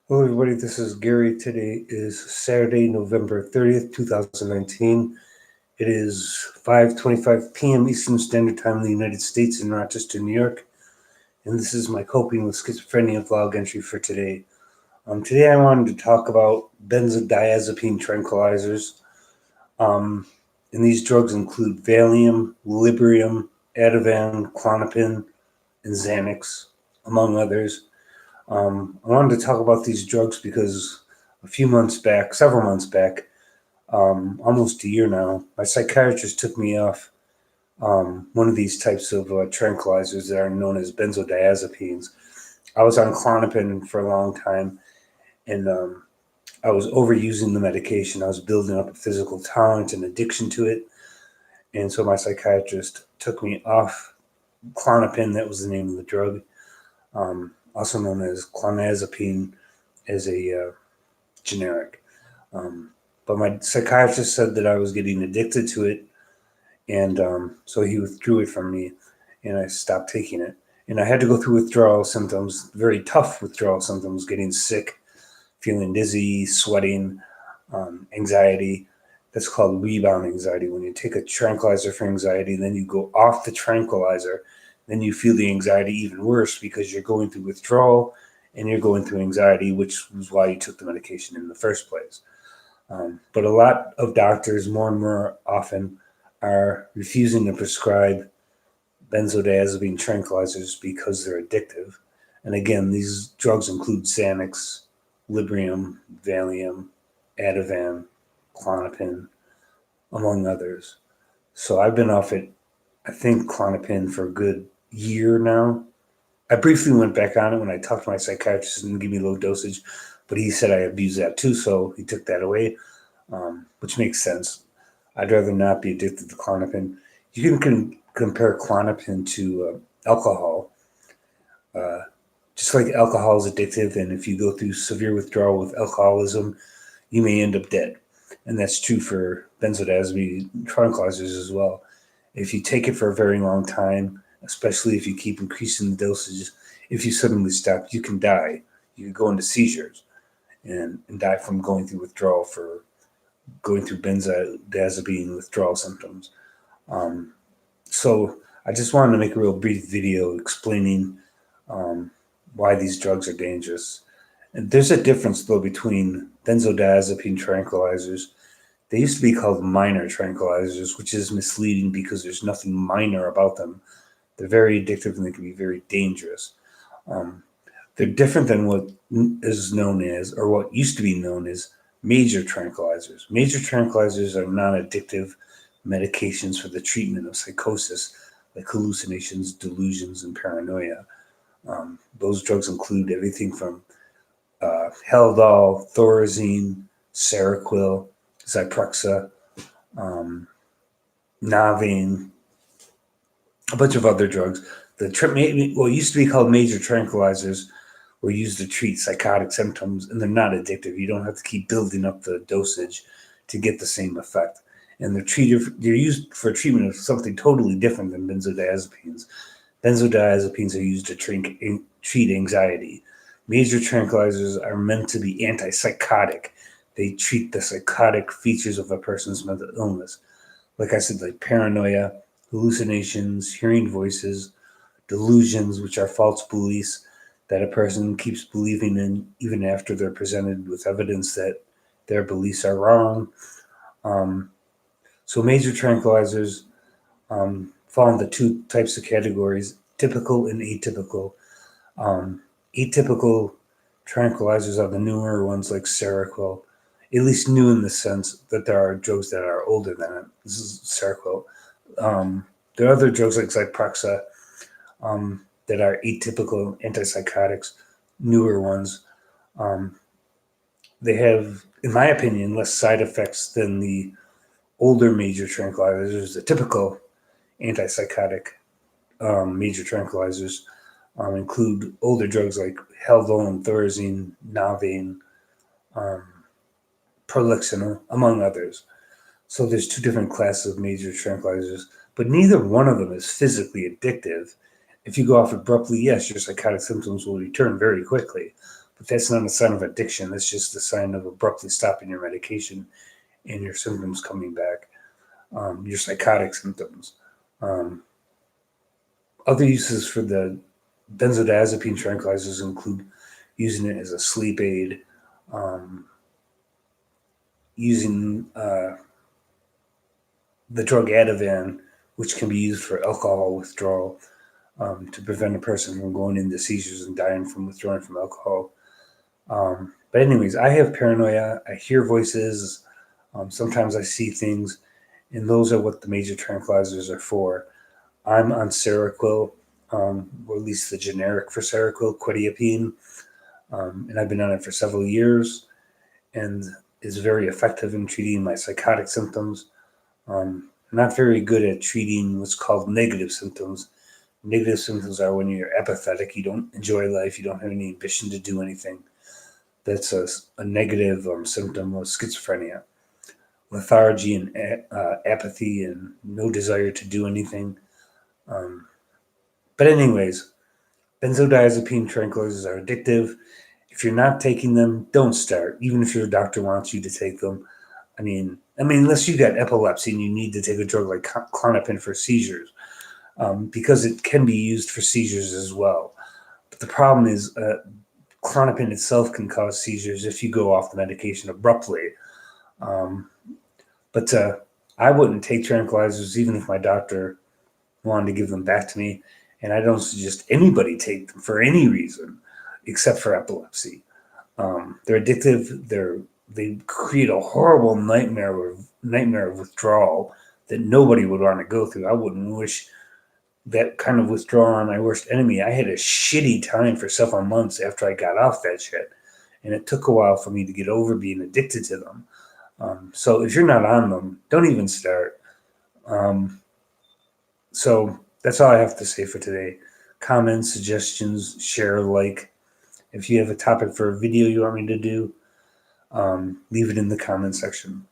Hello, everybody. This is Gary. Today is Saturday, November 30th, 2019. It is 5:25 p.m. Eastern Standard Time in the United States in Rochester, New York. And this is my coping with schizophrenia vlog entry for today. Today, I wanted to talk about benzodiazepine tranquilizers. Um, and these drugs include Valium, Librium, Ativan, Klonopin, and Xanax, among others. I wanted to talk about these drugs because several months back, almost a year now, my psychiatrist took me off one of these types of tranquilizers that are known as benzodiazepines. I was on Klonopin for a long time, and I was overusing the medication. I was building up a physical tolerance and addiction to it, and so my psychiatrist took me off Klonopin. That was the name of the drug, also known as clonazepine, as a generic. Um, but my psychiatrist said that I was getting addicted to it, and so he withdrew it from me, and I stopped taking it. And I had to go through withdrawal symptoms, very tough withdrawal symptoms, getting sick, feeling dizzy, sweating, anxiety. That's called rebound anxiety. When you take a tranquilizer for anxiety, then you go off the tranquilizer, then you feel the anxiety even worse because you're going through withdrawal and you're going through anxiety, which was why you took the medication in the first place. But a lot of doctors, more and more often, are refusing to prescribe benzodiazepine tranquilizers because they're addictive. And again, these drugs include Xanax, Librium, Valium, Ativan, Klonopin, among others. So I've been off it, I think, Klonopin for a good year now. I briefly went back on it when I talked to my psychiatrist and gave me low dosage, but he said I abused that too, so he took that away, which makes sense. I'd rather not be addicted to Klonopin. You can compare Klonopin to alcohol. Uh, just like alcohol is addictive, and if you go through severe withdrawal with alcoholism, you may end up dead. And that's true for benzodiazepine tranquilizers as well. If you take it for a very long time, especially if you keep increasing the dosages, if you suddenly stop, you can die. You can go into seizures and die from going through withdrawal for going through benzodiazepine withdrawal symptoms. Um, so I just wanted to make a real brief video explaining um, why these drugs are dangerous. And there's a difference though between benzodiazepine tranquilizers. They used to be called minor tranquilizers, which is misleading because there's nothing minor about them. They're very addictive and they can be very dangerous. Um, they're different than what is known as, or what used to be known as, major tranquilizers. Major tranquilizers are non addictive medications for the treatment of psychosis, like hallucinations, delusions, and paranoia. Those drugs include everything from Haldol, Thorazine, Seroquel, Zyprexa, um, Navane, a bunch of other drugs. What used to be called major tranquilizers were used to treat psychotic symptoms, and they're not addictive. You don't have to keep building up the dosage to get the same effect. And they're used for treatment of something totally different than benzodiazepines. Benzodiazepines are used to treat anxiety. Major tranquilizers are meant to be antipsychotic. They treat the psychotic features of a person's mental illness. Like I said, like paranoia, hallucinations, hearing voices, delusions, which are false beliefs that a person keeps believing in even after they're presented with evidence that their beliefs are wrong. Um, so, major tranquilizers fall into two types of categories: typical and atypical. Um, Atypical tranquilizers are the newer ones like Seroquel, at least new in the sense that there are drugs that are older than it. This is Seroquel. Um, there are other drugs like Zyprexa that are atypical antipsychotics, newer ones. Um, they have, in my opinion, less side effects than the older major tranquilizers, the typical antipsychotic major tranquilizers. Include older drugs like Haldol and Thorazine, Navane, um, Prolixin, among others. So there's two different classes of major tranquilizers, but neither one of them is physically addictive. If you go off abruptly, yes, your psychotic symptoms will return very quickly, But that's not a sign of addiction. That's just a sign of abruptly stopping your medication and your symptoms coming back, your psychotic symptoms. Um, Other uses for the benzodiazepine tranquilizers include using it as a sleep aid, um, using the drug Ativan, which can be used for alcohol withdrawal, to prevent a person from going into seizures and dying from withdrawing from alcohol. But anyways, I have paranoia. I hear voices. Sometimes I see things, and those are what the major tranquilizers are for. I'm on Seroquel, or at least the generic for Seroquel, quetiapine, and I've been on it for several years, and is very effective in treating my psychotic symptoms. Not very good at treating what's called negative symptoms. Negative symptoms are when you're apathetic, you don't enjoy life, you don't have any ambition to do anything. That's a negative symptom of schizophrenia. Lethargy and apathy and no desire to do anything. But anyways, benzodiazepine tranquilizers are addictive. If you're not taking them, don't start, even if your doctor wants you to take them. Unless you got epilepsy and you need to take a drug like Klonopin for seizures, because it can be used for seizures as well. But the problem is, Klonopin itself can cause seizures if you go off the medication abruptly. But I wouldn't take tranquilizers even if my doctor wanted to give them back to me. And I don't suggest anybody take them for any reason except for epilepsy. They're addictive. They create a horrible nightmare of withdrawal that nobody would want to go through. I wouldn't wish that kind of withdrawal on my worst enemy. I had a shitty time for several months after I got off that shit, and it took a while for me to get over being addicted to them. So if you're not on them, don't even start. So that's all I have to say for today. Comments, suggestions, share, like. If you have a topic for a video you want me to do, leave it in the comment section.